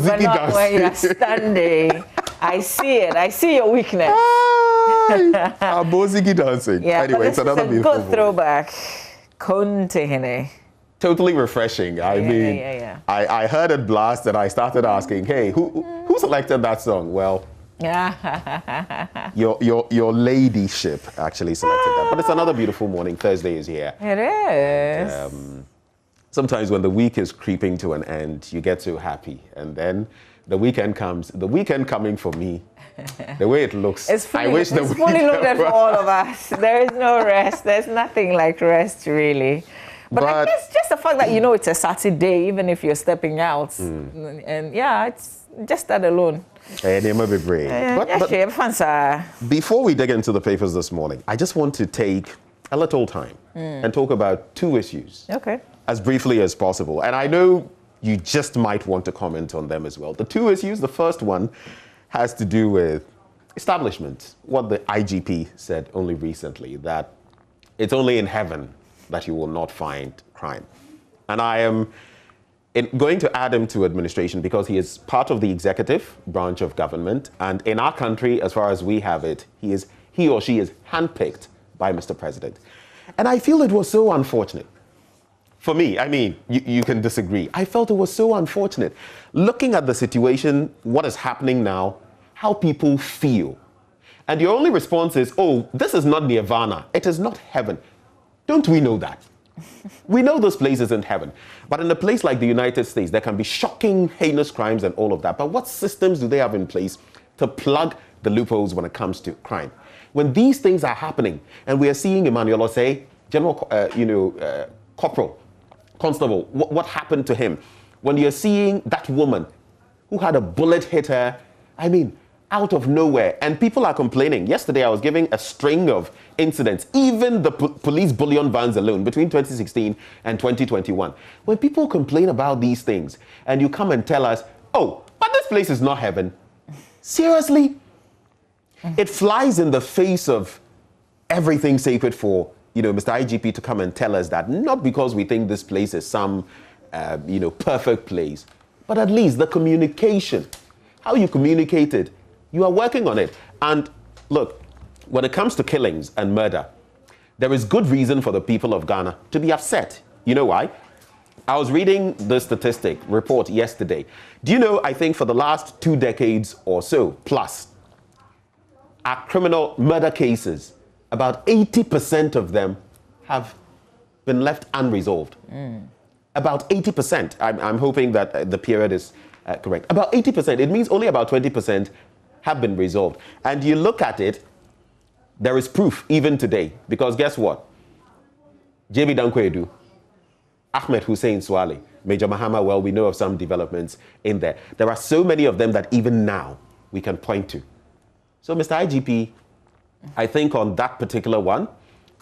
but not when you're standing. I see it. I see your weakness. Ziggy dancing. Yeah, anyway, it's another beautiful good throwback. Kontehene. Totally refreshing. I heard it blast and I started asking, hey, who selected that song? Well, your ladyship actually selected that. But it's another beautiful morning. Thursday is here. It is. And, sometimes when the week is creeping to an end, you get so happy. And then the weekend comes. The weekend coming for me, the way it looks, it's fully, I wish the it's fully loaded for all of us. There is no rest. There's nothing like rest, really. But I guess just the fact that you know it's a Saturday, even if you're stepping out. And yeah, it's just that alone. Before we dig into the papers this morning, I just want to take a little time and talk about two issues. Okay. As briefly as possible. And I know you just might want to comment on them as well. The two issues, the first one has to do with establishment. What the IGP said only recently, that it's only in heaven that you will not find crime. And I am going to add him to administration because he is part of the executive branch of government. And in our country, as far as we have it, he or she is handpicked by Mr. President. And I feel it was so unfortunate. For me, I mean, you can disagree. I felt it was so unfortunate. Looking at the situation, what is happening now, how people feel. And your only response is, oh, this is not nirvana. It is not heaven. Don't we know that? We know this place isn't heaven. But in a place like the United States, there can be shocking, heinous crimes and all of that. But what systems do they have in place to plug the loopholes when it comes to crime? When these things are happening, and we are seeing Emmanuel say, Corporal, Constable, what happened to him? When you're seeing that woman who had a bullet hit her, I mean, out of nowhere, and people are complaining. Yesterday, I was giving a string of incidents, even the police bullion vans alone, between 2016 and 2021. When people complain about these things, and you come and tell us, oh, but this place is not heaven. Seriously? It flies in the face of everything sacred for Mr. IGP to come and tell us that, not because we think this place is some, perfect place, but at least the communication, how you communicated, you are working on it. And look, when it comes to killings and murder, there is good reason for the people of Ghana to be upset. You know why? I was reading the statistic report yesterday. Do you know, I think for the last 2 decades or so plus, our criminal murder cases, about 80% of them have been left unresolved. About 80%. I'm hoping that the period is correct. About 80%. It means only about 20% have been resolved. And you look at it, there is proof even today. Because guess what? J.B. Dankwedu, Ahmed Hussein Swale, Major Mahama, well, we know of some developments in there. There are so many of them that even now we can point to. So, Mr. IGP, I think on that particular one,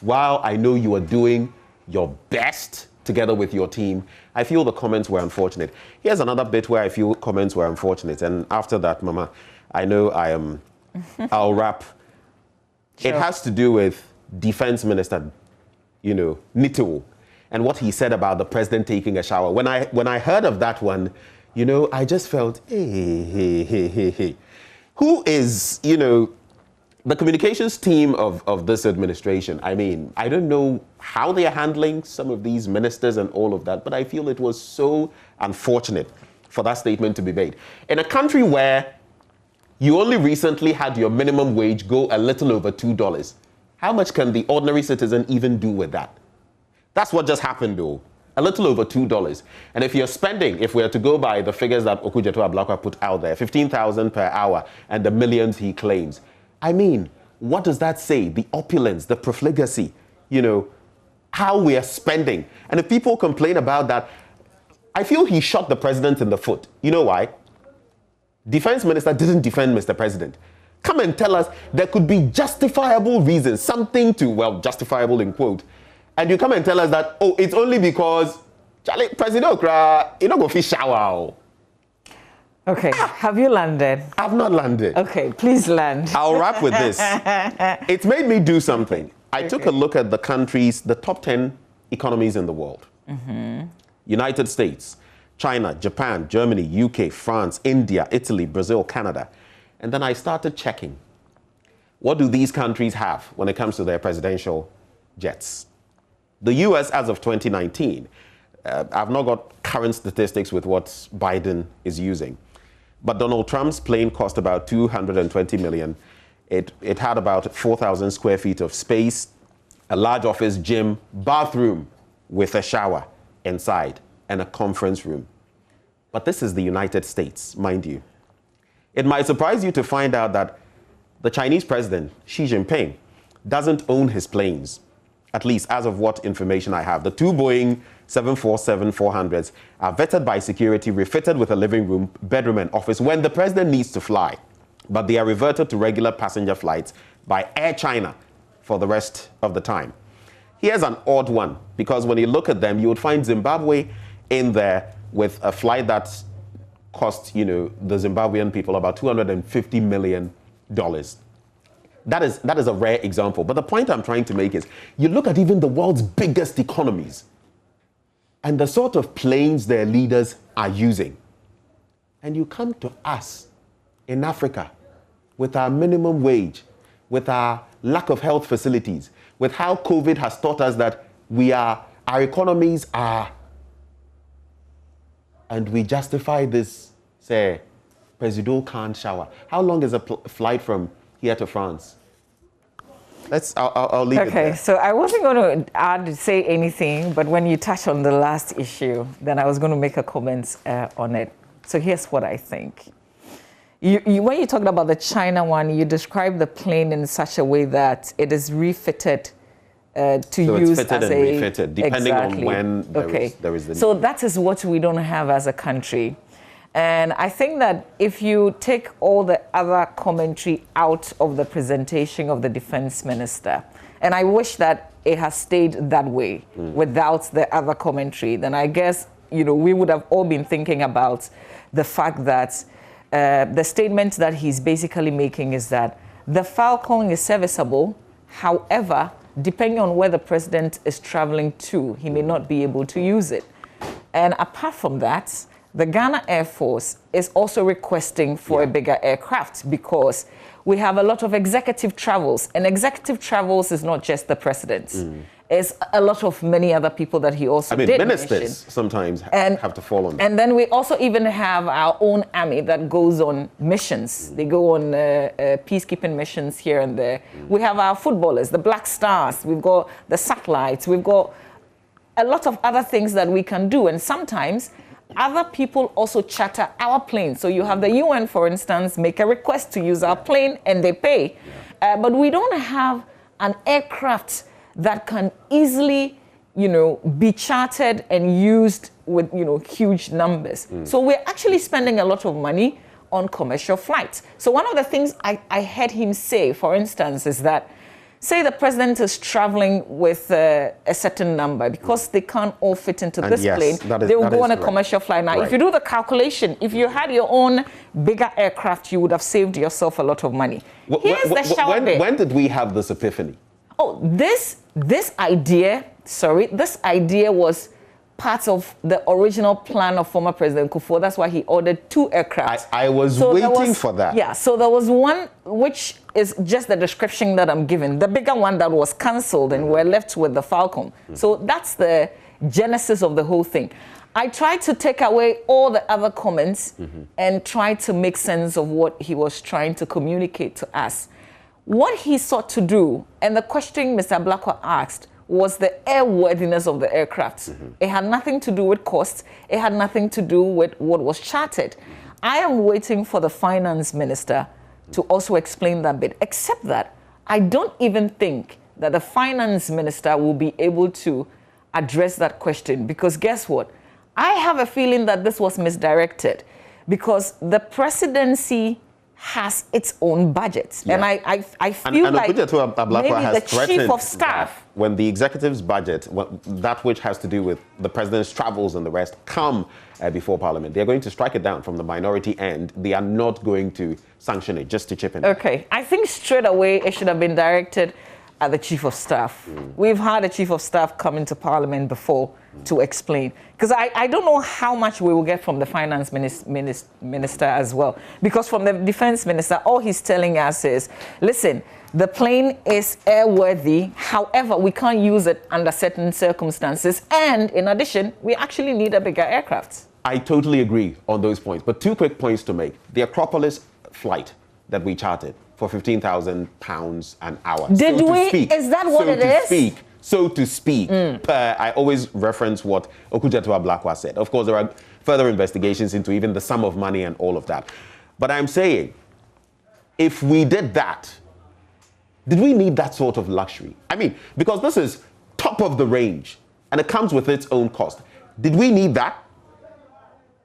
while I know you are doing your best together with your team, I feel the comments were unfortunate. Here's another bit where I feel comments were unfortunate. And after that, Mama, I know I'll wrap. Sure. It has to do with Defense Minister, Nito, and what he said about the president taking a shower. When I heard of that one, I just felt, hey. Who is, the communications team of this administration? I mean, I don't know how they are handling some of these ministers and all of that, but I feel it was so unfortunate for that statement to be made. In a country where you only recently had your minimum wage go a little over $2, how much can the ordinary citizen even do with that? That's what just happened, though. A little over $2. And if you're spending, if we are to go by the figures that Okujeto Ablakwa put out there, 15,000 per hour and the millions he claims, I mean, what does that say? The opulence, the profligacy, how we are spending. And if people complain about that, I feel he shot the president in the foot. You know why? Defense minister didn't defend Mr. President. Come and tell us there could be justifiable reasons, something to, well, justifiable in quote. And you come and tell us that, oh, it's only because Charlie, President Okra, you don't go fish shower. Okay, have you landed? I've not landed. Okay, please land. I'll wrap with this. It's made me do something. I took a look at the top 10 economies in the world. United States, China, Japan, Germany, UK, France, India, Italy, Brazil, Canada. And then I started checking. What do these countries have when it comes to their presidential jets? The US, as of 2019, I've not got current statistics with what Biden is using, but Donald Trump's plane cost about $220 million. It had about 4,000 square feet of space, a large office, gym, bathroom with a shower inside, and a conference room. But this is the United States, mind you. It might surprise you to find out that the Chinese president, Xi Jinping, doesn't own his planes, at least as of what information I have. The two Boeing 747-400s are vetted by security, refitted with a living room, bedroom, and office when the president needs to fly. But they are reverted to regular passenger flights by Air China for the rest of the time. Here's an odd one, because when you look at them, you would find Zimbabwe in there with a flight that cost, the Zimbabwean people about $250 million. That is a rare example. But the point I'm trying to make is, you look at even the world's biggest economies and the sort of planes their leaders are using. And you come to us in Africa with our minimum wage, with our lack of health facilities, with how COVID has taught us that our economies are, and we justify this, say, Presido can't shower. How long is a flight from here to France? I'll leave it there. Okay, so I wasn't going to say anything, but when you touch on the last issue, then I was going to make a comment on it. So here's what I think. When you talked about the China one, you described the plane in such a way that it is refitted to so use it's fitted as and refitted, depending exactly. on when there is the need. So that is what we don't have as a country. And I think that if you take all the other commentary out of the presentation of the defense minister, and I wish that it has stayed that way without the other commentary, then I guess, we would have all been thinking about the fact that the statement that he's basically making is that the Falcon is serviceable. However, depending on where the president is traveling to, he may not be able to use it. And apart from that, the Ghana Air Force is also requesting for a bigger aircraft because we have a lot of executive travels. And executive travels is not just the president. It's a lot of many other people that he also did ministers mention. Sometimes have to fall on that. And then we also even have our own army that goes on missions. They go on peacekeeping missions here and there. We have our footballers, the Black Stars. We've got the satellites. We've got a lot of other things that we can do. And sometimes other people also charter our planes. So you have the UN, for instance, make a request to use our plane and they pay. But we don't have an aircraft that can easily, be chartered and used with, huge numbers. So we're actually spending a lot of money on commercial flights. So one of the things I heard him say, for instance, is that say the president is traveling with a certain number, because they can't all fit into this plane, they will go on a commercial flight. Now, if you do the calculation, if you had your own bigger aircraft, you would have saved yourself a lot of money. Here's the shower bed. When did we have this epiphany? Oh, this idea was part of the original plan of former President Kufuor. That's why he ordered 2 aircraft. I was waiting for that. Yeah, so there was one which is just the description that I'm giving. The bigger one that was cancelled and we're left with the Falcon. So that's the genesis of the whole thing. I tried to take away all the other comments and try to make sense of what he was trying to communicate to us. What he sought to do, and the question Mr. Blackwell asked, was the airworthiness of the aircraft. It had nothing to do with cost. It had nothing to do with what was chartered. I am waiting for the finance minister to also explain that bit, except that I don't even think that the finance minister will be able to address that question, because guess what? I have a feeling that this was misdirected, because the presidency has its own budget. And I feel like maybe the chief of staff, when the executive's budget, that which has to do with the president's travels and the rest, come before Parliament, they're going to strike it down from the minority end. They are not going to sanction it, just to chip in. Okay, I think straight away it should have been directed at the Chief of Staff. We've had a Chief of Staff come into Parliament before to explain. Because I don't know how much we will get from the Finance Minister as well. Because from the Defense Minister, all he's telling us is, listen, the plane is airworthy. However, we can't use it under certain circumstances. And in addition, we actually need a bigger aircraft. I totally agree on those points. But 2 quick points to make. The Acropolis flight that we chartered for £15,000 an hour. Did we? Is that what it is? So to speak, I always reference what Okujetua Blakwa said. Of course, there are further investigations into even the sum of money and all of that. But I'm saying, if we did that, did we need that sort of luxury? I mean, because this is top of the range and it comes with its own cost. Did we need that?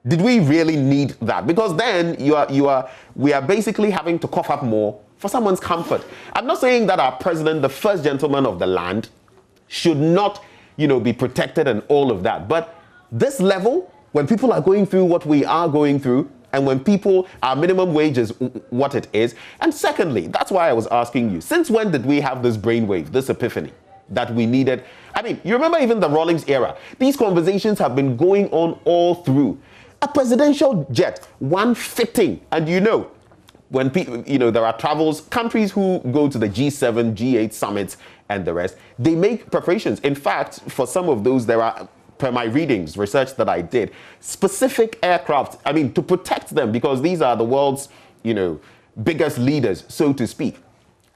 Did we really need that? Because then we are basically having to cough up more for someone's comfort. I'm not saying that our president, the first gentleman of the land, should not, be protected and all of that. But this level, when people are going through what we are going through, and when our minimum wage is what it is. And secondly, that's why I was asking you, since when did we have this brainwave, this epiphany that we needed? I mean, you remember even the Rawlings era. These conversations have been going on all through. A presidential jet, one fitting, and when people, there are travels, countries who go to the G7, G8 summits and the rest, they make preparations. In fact, for some of those, there are, per my readings, research that I did, specific aircraft, to protect them because these are the world's, biggest leaders, so to speak.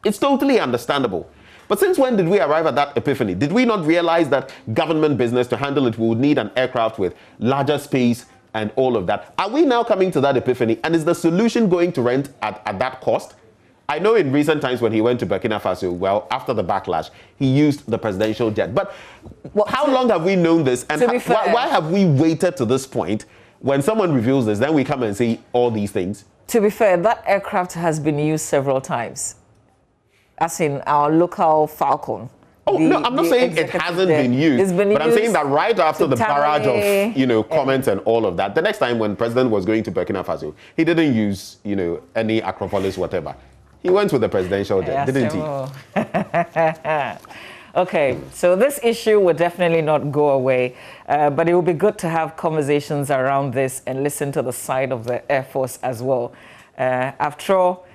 It's totally understandable. But since when did we arrive at that epiphany? Did we not realize that government business, to handle it, we would need an aircraft with larger space and all of that? Are we now coming to that epiphany? And is the solution going to rent at that cost? I know in recent times when he went to Burkina Faso, well, after the backlash, he used the presidential jet. But how long have we known this? And why have we waited to this point? When someone reveals this, then we come and say all these things. To be fair, that aircraft has been used several times, as in our local Falcon. Oh, no, I'm not saying it hasn't been used, but I'm saying that right after the barrage of, comments and all of that, the next time when President was going to Burkina Faso, he didn't use, any Acropolis, whatever. He went with the presidential jet, didn't he? Okay, so this issue will definitely not go away, but it will be good to have conversations around this and listen to the side of the Air Force as well. After all,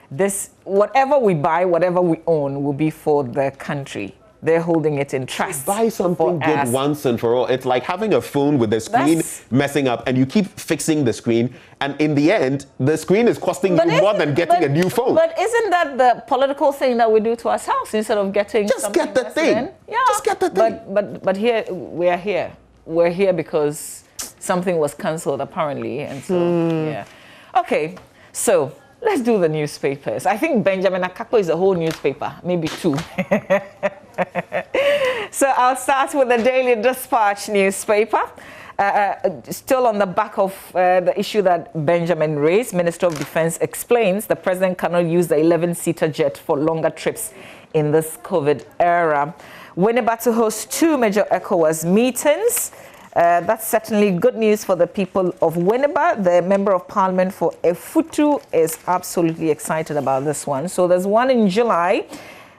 whatever we buy, whatever we own, will be for the country. They're holding it in trust. Buy something good once and for all. It's like having a phone with the screen messing up and you keep fixing the screen. And in the end, the screen is costing you more than getting a new phone. But isn't that the political thing that we do to ourselves instead of getting Just get the thing. Yeah. Just get the thing. But here, we're here. We're here because something was cancelled apparently. And so, yeah. Okay, so let's do the newspapers. I think Benjamin Akakpo is a whole newspaper, maybe two. So I'll start with the Daily Dispatch newspaper. Still on the back of the issue that Benjamin raised, Minister of Defense explains the president cannot use the 11-seater jet for longer trips in this COVID era. Winneba to host 2 major ECOWAS meetings. That's certainly good news for the people of Winneba. The Member of Parliament for Efutu is absolutely excited about this one. So there's one in July,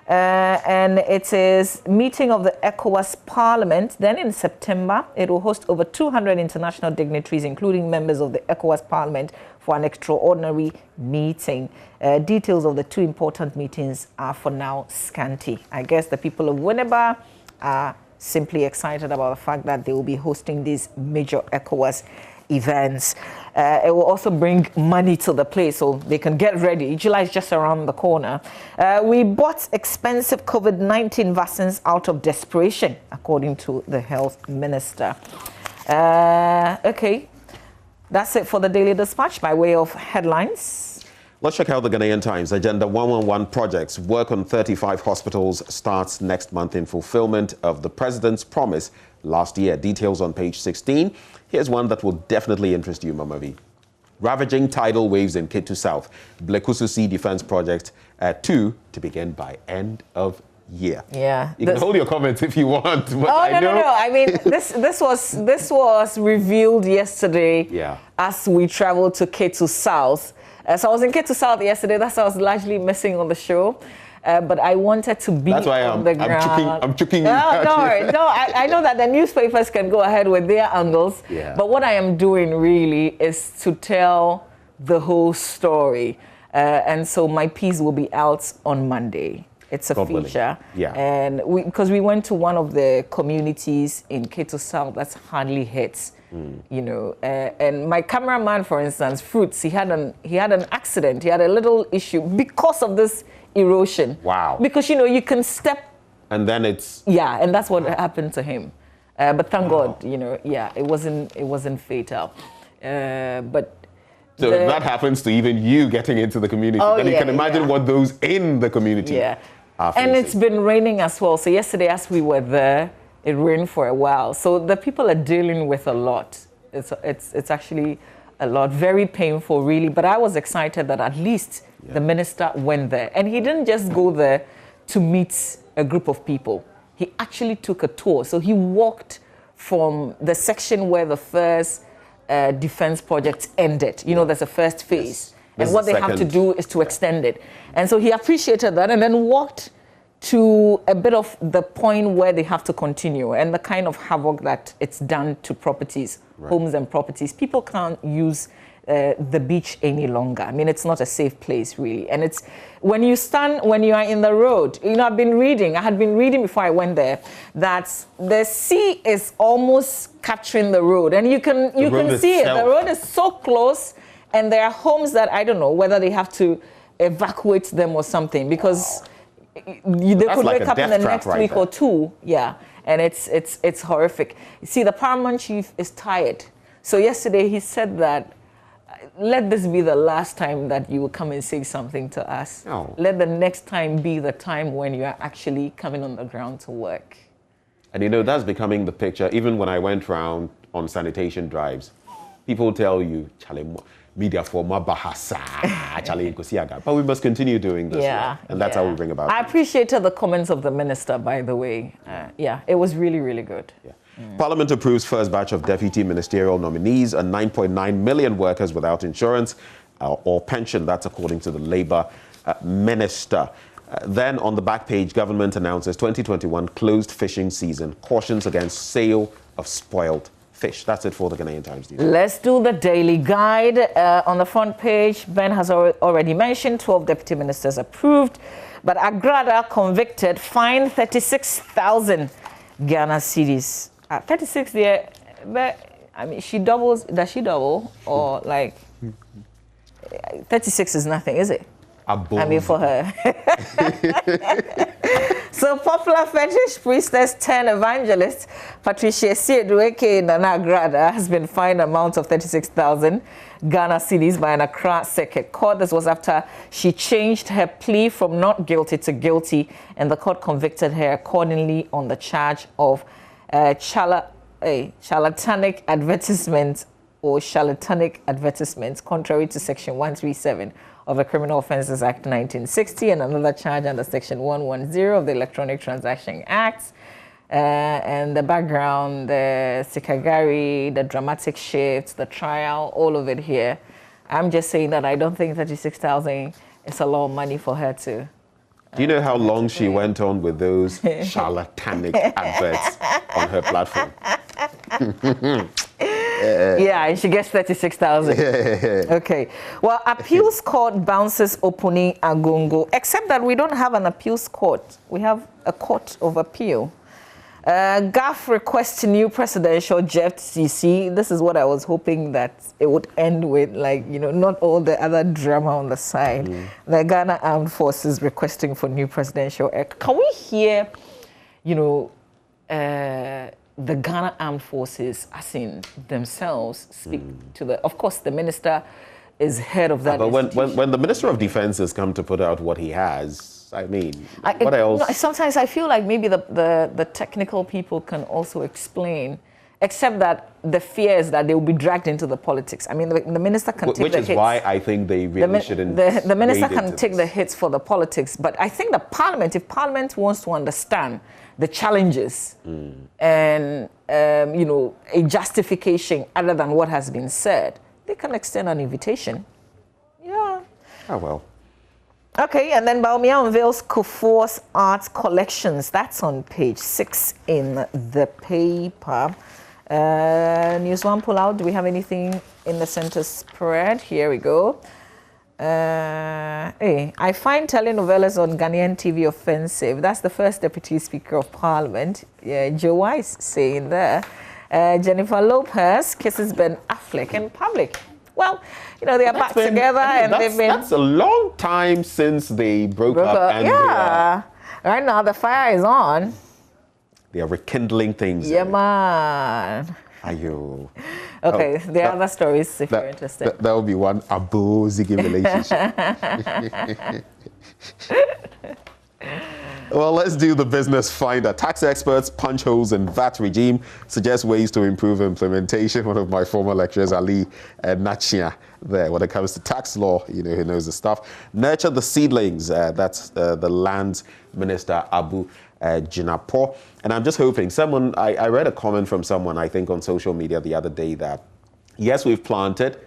and it is meeting of the ECOWAS Parliament. Then in September, it will host over 200 international dignitaries, including members of the ECOWAS Parliament, for an extraordinary meeting. Details of the 2 important meetings are for now scanty. I guess the people of Winneba are simply excited about the fact that they will be hosting these major ECOWAS events. It will also bring money to the place so they can get ready. July is just around the corner. We bought expensive COVID-19 vaccines out of desperation, according to the health minister. Okay, that's it for the Daily Dispatch by way of headlines. Let's check out the Ghanaian Times. Agenda 111 projects. Work on 35 hospitals starts next month in fulfillment of the president's promise last year. Details on page 16. Here's one that will definitely interest you, Mama V. Ravaging tidal waves in Ketu South. Blekusu Sea Defense Project 2 to begin by end of year. Yeah. You can hold your comments if you want. But no. I mean, this was revealed yesterday as we traveled to Ketu South. So I was in Ketu South yesterday. That's why I was largely missing on the show. but I wanted to be That's why on the ground. I'm chucking you. I know that the newspapers can go ahead with their angles, but what I am doing really is to tell the whole story. And so my piece will be out on Monday. It's a feature. Yeah. And because we went to one of the communities in Keto South that's hardly hit, you know. And my cameraman, for instance, Fruits, he had an accident. He had a little issue because of this erosion. Wow. Because, you know, you can step. And then it's. Yeah, and that's what happened to him. But thank God, you know, it wasn't fatal. But. So if that happens to even you getting into the community, then you can imagine what those in the community are facing. And it's been raining as well. So yesterday as we were there, it rained for a while. So the people are dealing with a lot. It's actually a lot, very painful really. But I was excited that at least the minister went there. And he didn't just go there to meet a group of people. He actually took a tour. So he walked from the section where the first defense project ended. You know, there's a first phase. And what they have to do is to extend it. And so he appreciated that and then walked to a bit of the point where they have to continue and the kind of havoc that it's done to properties, homes and properties. People can't use the beach any longer. I mean, it's not a safe place really. And it's when you are in the road, you know, I had been reading before I went there that the sea is almost capturing the road and you can see it. The road is so close and there are homes that I don't know whether they have to evacuate them or something because they could wake up in the next week or two. Yeah. And it's horrific. You see, the paramount chief is tired. So yesterday he said that let this be the last time that you will come and say something to us. Oh. Let the next time be the time when you are actually coming on the ground to work. And you know, that's becoming the picture. Even when I went around on sanitation drives, people tell you, media for bahasa, but we must continue doing this. Yeah, and that's how we bring about it. I appreciated the comments of the minister, by the way. It was really, really good. Yeah. Parliament approves first batch of deputy ministerial nominees and 9.9 million workers without insurance or pension. That's according to the Labour minister. Then on the back page, government announces 2021 closed fishing season, cautions against sale of spoiled fish. That's it for the Ghanaian Times. Let's do the daily guide. On the front page, Ben has already mentioned 12 deputy ministers approved, but Agrada convicted, fined 36,000 Ghana cedis. 36 there, but I mean, does she double? Or like, 36 is nothing, is it? I mean, for her. So popular fetish priestess turned evangelist Patricia Siedueke Nana Agrada has been fined an amount of 36,000 Ghana cedis by an Accra Circuit Court. This was after she changed her plea from not guilty to guilty, and the court convicted her accordingly on the charge of charlatanic advertisement or charlatanic advertisements contrary to Section 137 of the Criminal Offences Act 1960 and another charge under Section 110 of the Electronic Transaction Act. And the background, the Sikagari, the dramatic shifts, the trial, all of it here. I'm just saying that I don't think 36,000 is a lot of money for her to. Do you know how long she went on with those charlatanic adverts on her platform? Yeah, and she gets 36,000. Okay. Well, appeals court bounces opening Agongo, except that we don't have an appeals court. We have a court of appeal. GAF requests new presidential jet CC. This is what I was hoping that it would end with, like, you know, not all the other drama on the side. The Ghana Armed Forces requesting for new presidential air. Can we hear, you know, the Ghana Armed Forces, as in themselves, speak to the... Of course, the minister is head of that. But when the Minister of Defense has come to put out what he has, I mean, what else? No, sometimes I feel like maybe the technical people can also explain, except that the fear is that they will be dragged into the politics. I mean, the minister can take the hits. Which is why I think they really shouldn't. The minister can take the hits for the politics, but I think the Parliament, if Parliament wants to understand the challenges and you know, a justification other than what has been said, they can extend an invitation. Yeah. Oh well. Okay, and then Baumia unveils Kufuor's art collections. That's on page 6 in the paper. News one pull out. Do we have anything in the center spread? Here we go. Hey, I find telenovelas on Ghanaian TV offensive. That's the first Deputy Speaker of Parliament, Joe Wise, saying there. Jennifer Lopez kisses Ben Affleck in public. Well, you know, they are back together and they've been... That's a long time since they broke up. And yeah. Right now, the fire is on. They are rekindling things. Yeah, man. Ayo. Okay, there are other stories if you're interested. That will be one Abo-Ziggy relationship. Well, let's do the business finder. Tax experts punch holes in VAT regime, suggest ways to improve implementation. One of my former lecturers, Ali Nachia, there, when it comes to tax law, you know, he knows the stuff. Nurture the seedlings. That's the lands minister, Abu Jinapo. And I'm just hoping someone, I read a comment from someone, I think on social media the other day that, yes, we've planted,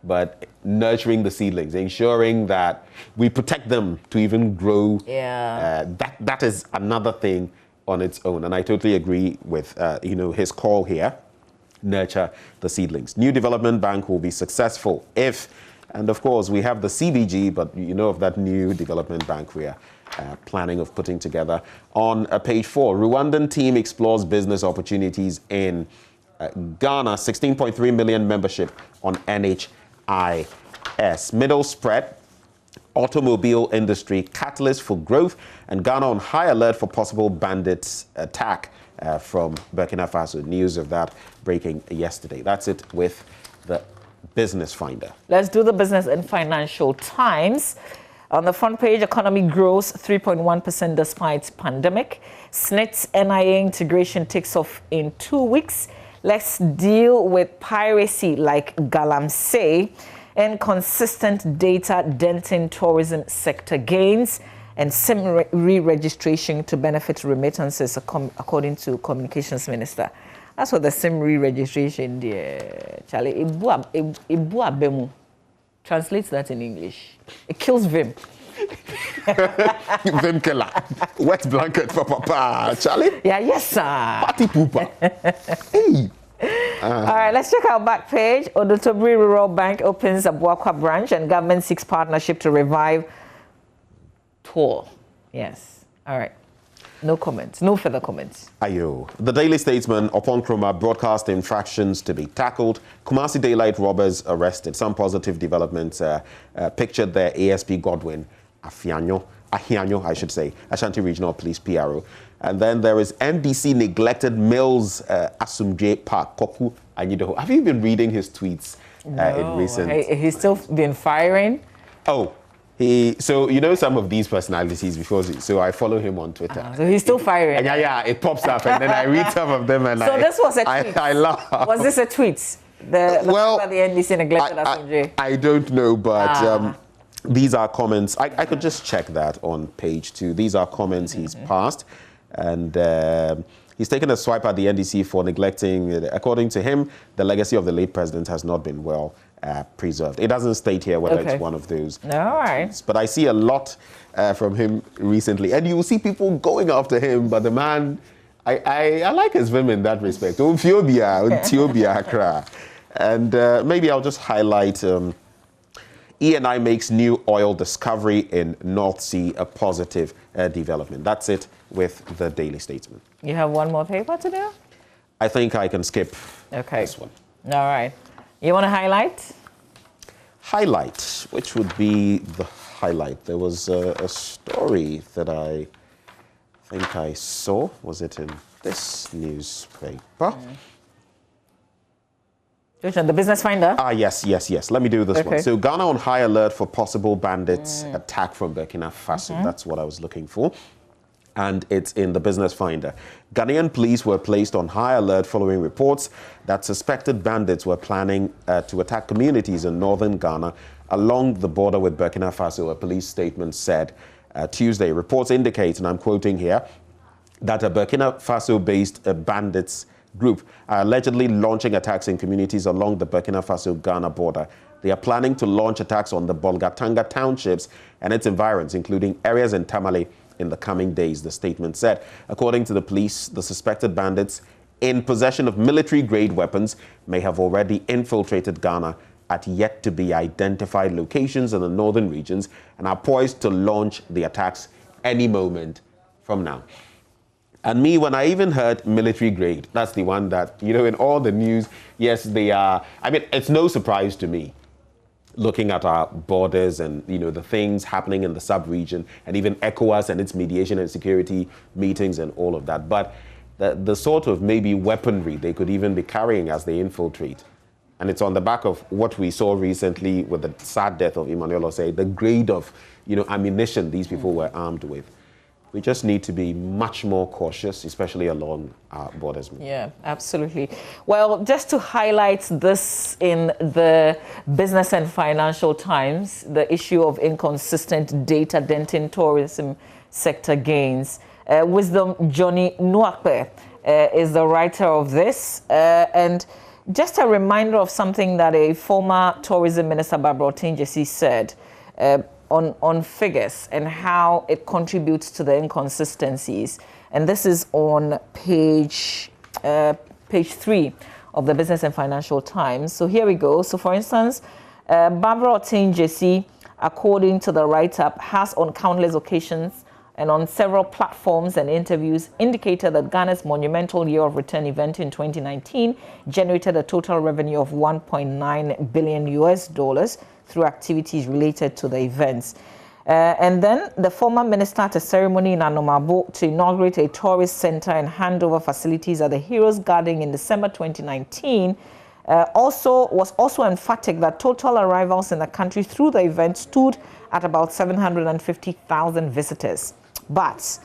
but nurturing the seedlings, ensuring that we protect them to even grow. Yeah. That is another thing on its own. And I totally agree with, you know, his call here, nurture the seedlings. New Development Bank will be successful if, and of course, we have the CBG, but you know of that new development bank we are planning of putting together. On page 4, Rwandan team explores business opportunities in Ghana, 16.3 million membership on NHIS. Middle spread, automobile industry, catalyst for growth, and Ghana on high alert for possible bandits attack from Burkina Faso. News of that breaking yesterday. That's it with the Business Finder. Let's do the Business and Financial Times. On the front page, economy grows 3.1% despite pandemic. SNIT's NIA integration takes off in 2 weeks. Let's deal with piracy like Galamsey and consistent data denting tourism sector gains and SIM re-registration to benefit remittances, according to Communications Minister. That's what the SIM re-registration, Charlie. Ibu translates that in English. It kills Vim. Vim killer. Wet blanket for Papa. Charlie? Yeah, yes, sir. Party pooper. Hey. All right, let's check our back page. Odotobri Rural Bank opens a Buakwa branch and government seeks partnership to revive tour. Yes. All right. No comments. No further comments. Ayo. The Daily Statesman, upon Kroma, broadcast infractions to be tackled. Kumasi daylight robbers arrested. Some positive developments pictured there. ASP Godwin Ahianyo, I should say, Ashanti Regional Police PRO. And then there is NDC neglected Mills Asumje Park Koku Anyido. Have you been reading his tweets in recent? He's still been firing. Oh. So you know some of these personalities before, so I follow him on Twitter. So he's still firing. And yeah, it pops up, and then I read some of them, and so this was a tweet. I laugh. Was this a tweet? The NDC neglected Asumje. I don't know, but these are comments. I could just check that on page 2. These are comments he's passed, and he's taken a swipe at the NDC for neglecting. According to him, the legacy of the late president has not been well preserved. It doesn't state here whether it's one of those. All right. But I see a lot from him recently. And you will see people going after him, but the man, I like his vim in that respect. And maybe I'll just highlight ENI makes new oil discovery in North Sea a positive development. That's it with the Daily Statesman. You have one more paper to do? I think I can skip this one. All right. You want to highlight? Highlight, which would be the highlight? There was a story that I think I saw. Was it in this newspaper? Which one? The Business Finder? Yes. Let me do this one. So Ghana on high alert for possible bandits attack from Burkina Faso. That's what I was looking for. And it's in the Business Finder. Ghanaian police were placed on high alert following reports that suspected bandits were planning to attack communities in northern Ghana along the border with Burkina Faso, a police statement said Tuesday. Reports indicate, and I'm quoting here, that a Burkina Faso-based bandits group are allegedly launching attacks in communities along the Burkina Faso-Ghana border. They are planning to launch attacks on the Bolgatanga townships and its environs, including areas in Tamale, in the coming days, the statement said. According to the police, the suspected bandits in possession of military-grade weapons may have already infiltrated Ghana at yet-to-be-identified locations in the northern regions and are poised to launch the attacks any moment from now. And me, when I even heard military grade, that's the one that, in all the news, yes, they are. I mean, it's no surprise to me, looking at our borders and, the things happening in the sub-region and even ECOWAS and its mediation and security meetings and all of that. But the sort of maybe weaponry they could even be carrying as they infiltrate. And it's on the back of what we saw recently with the sad death of Emmanuel Osei, the grade of, ammunition these people were armed with. We just need to be much more cautious, especially along our borders. Yeah, absolutely. Well, just to highlight this in the Business and Financial Times, the issue of inconsistent data denting tourism sector gains. Wisdom Johnny Nuakpe is the writer of this. And just a reminder of something that a former tourism minister, Barbara Otinjesi, said on figures and how it contributes to the inconsistencies. And this is on page 3 of the Business and Financial Times. So here we go. So for instance, Barbara Otinjesi, according to the write-up, has on countless occasions and on several platforms and interviews indicated that Ghana's monumental year of return event in 2019 generated a total revenue of $1.9 billion through activities related to the events. And then the former minister at a ceremony in Anomabo to inaugurate a tourist center and hand over facilities at the Heroes Garden in December 2019 was also emphatic that total arrivals in the country through the event stood at about 750,000 visitors. But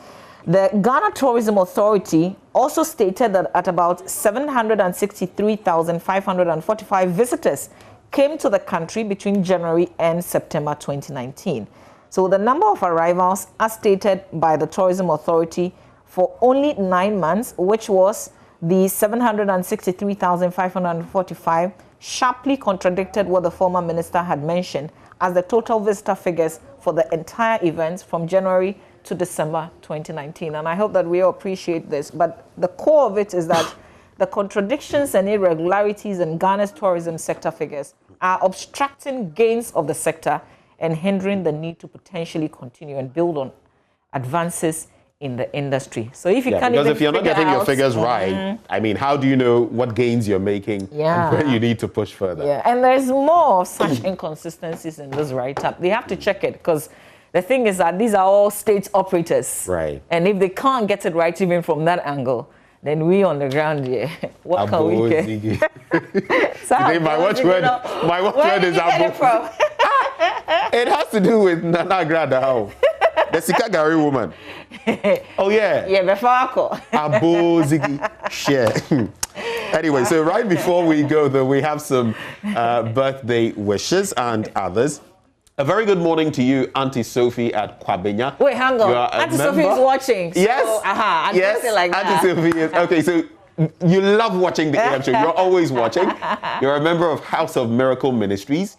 the Ghana Tourism Authority also stated that at about 763,545 visitors came to the country between January and September 2019. So the number of arrivals, as stated by the Tourism Authority, for only 9 months, which was the 763,545, sharply contradicted what the former minister had mentioned as the total visitor figures for the entire events from January to December 2019. And I hope that we all appreciate this. But the core of it is that the contradictions and irregularities in Ghana's tourism sector figures are obstructing gains of the sector and hindering the need to potentially continue and build on advances in the industry. So if you can't because if you're not getting your figures right, I mean, how do you know what gains you're making and where you need to push further? Yeah, and there's more of such inconsistencies in this write-up. They have to check it because the thing is that these are all state operators. Right. And if they can't get it right even from that angle, then we on the ground here, what can we get? Today, my watchword is Abo. It has to do with Nana Grada, the Sikagari woman. Oh yeah. Yeah, before Abo Ziggy. Share. Anyway, so right before we go, though, we have some birthday wishes and others. A very good morning to you, Auntie Sophie at Kwabenya. Wait, hang on. Auntie Sophie is watching. So, yes. Yes. Like that. Auntie Sophie is. Okay, so you love watching the AM show. You're always watching. You're a member of House of Miracle Ministries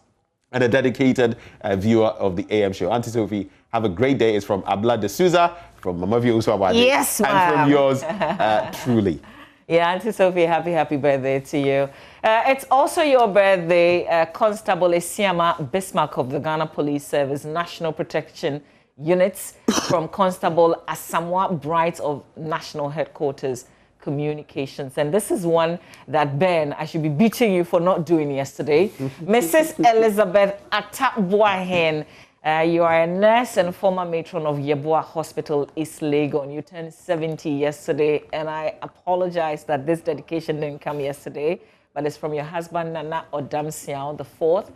and a dedicated viewer of the AM show. Auntie Sophie, have a great day. It's from Abla de Souza, from Mama Vio Uswabadi. Yes, ma'am. And from yours, truly. Yeah, Auntie Sophie, happy birthday to you. It's also your birthday, Constable Esiama Bismarck of the Ghana Police Service National Protection Units, from Constable Asamoah Bright of National Headquarters Communications. And this is one that, Ben, I should be beating you for not doing yesterday. Mrs. Elizabeth Atabwahen, you are a nurse and former matron of Yeboah Hospital, East Legon. You turned 70 yesterday, and I apologize that this dedication didn't come yesterday, but it's from your husband, Nana Odamsiao, the fourth,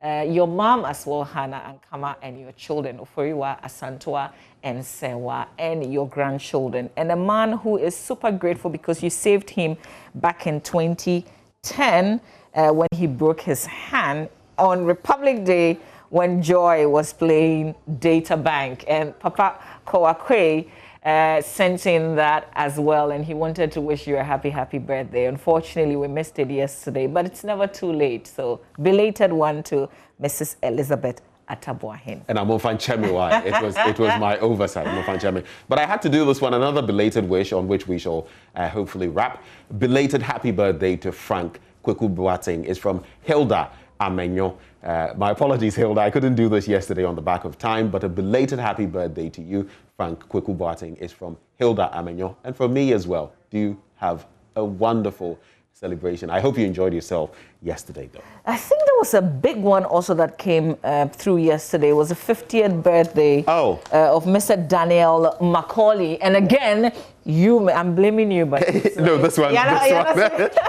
your mom as well, Hannah Ankama, and your children, Oforiwa, Asantua, and Sewa, and your grandchildren. And a man who is super grateful because you saved him back in 2010 when he broke his hand on Republic Day, when Joy was playing Data Bank. And Papa Kowakwe sent in that as well, and he wanted to wish you a happy birthday. Unfortunately, we missed it yesterday, but it's never too late. So belated one to Mrs. Elizabeth Atabuahin. And I'm Chemi. It was my oversight. Chemi. But I had to do this one, another belated wish on which we shall hopefully wrap. Belated happy birthday to Frank Kweku Boateng is from Hilda Amenyo. My apologies, Hilda. I couldn't do this yesterday on the back of time, but a belated happy birthday to you, Frank Kweku Boateng, is from Hilda Amenyo. And from me as well. Do have a wonderful celebration. I hope you enjoyed yourself yesterday, though. I think there was a big one also that came through yesterday. It was the 50th birthday of Mr. Daniel Macaulay. And again, I'm blaming you, but no, this one,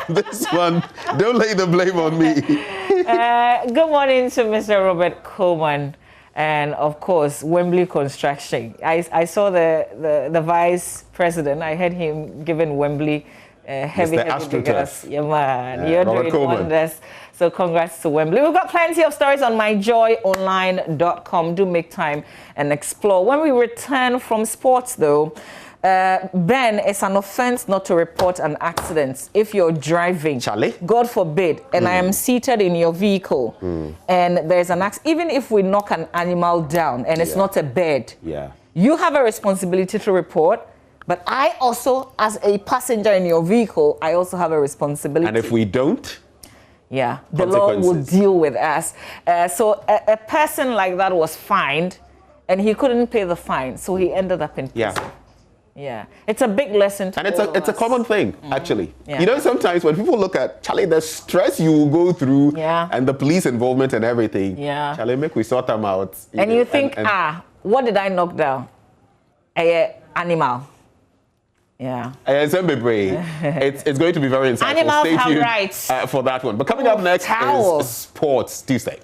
this one, don't lay the blame on me. Good morning to Mr. Robert Coleman. And of course, Wembley Construction. I saw the vice president. I heard him giving Wembley heavy figures. Yeah, man. You're doing wonders. So congrats to Wembley. We've got plenty of stories on myjoyonline.com. Do make time and explore. When we return from sports, though, Ben, it's an offense not to report an accident if you're driving. Charlie? God forbid. And I am seated in your vehicle and there's an accident. Even if we knock an animal down and it's not a bird, you have a responsibility to report. But I also, as a passenger in your vehicle, I also have a responsibility. And if we don't? Yeah, the law will deal with us. So a person like that was fined and he couldn't pay the fine. So he ended up in prison. Yeah, it's a big lesson to And it's a common thing, actually. You know, sometimes when people look at, Charlie, the stress you will go through and the police involvement and everything, Charlie, make we sort them out. And you think, what did I knock down? An animal. Yeah. It's going to be very insightful. Animals Stay tuned have rights for that one. But coming up next is Sports Tuesday.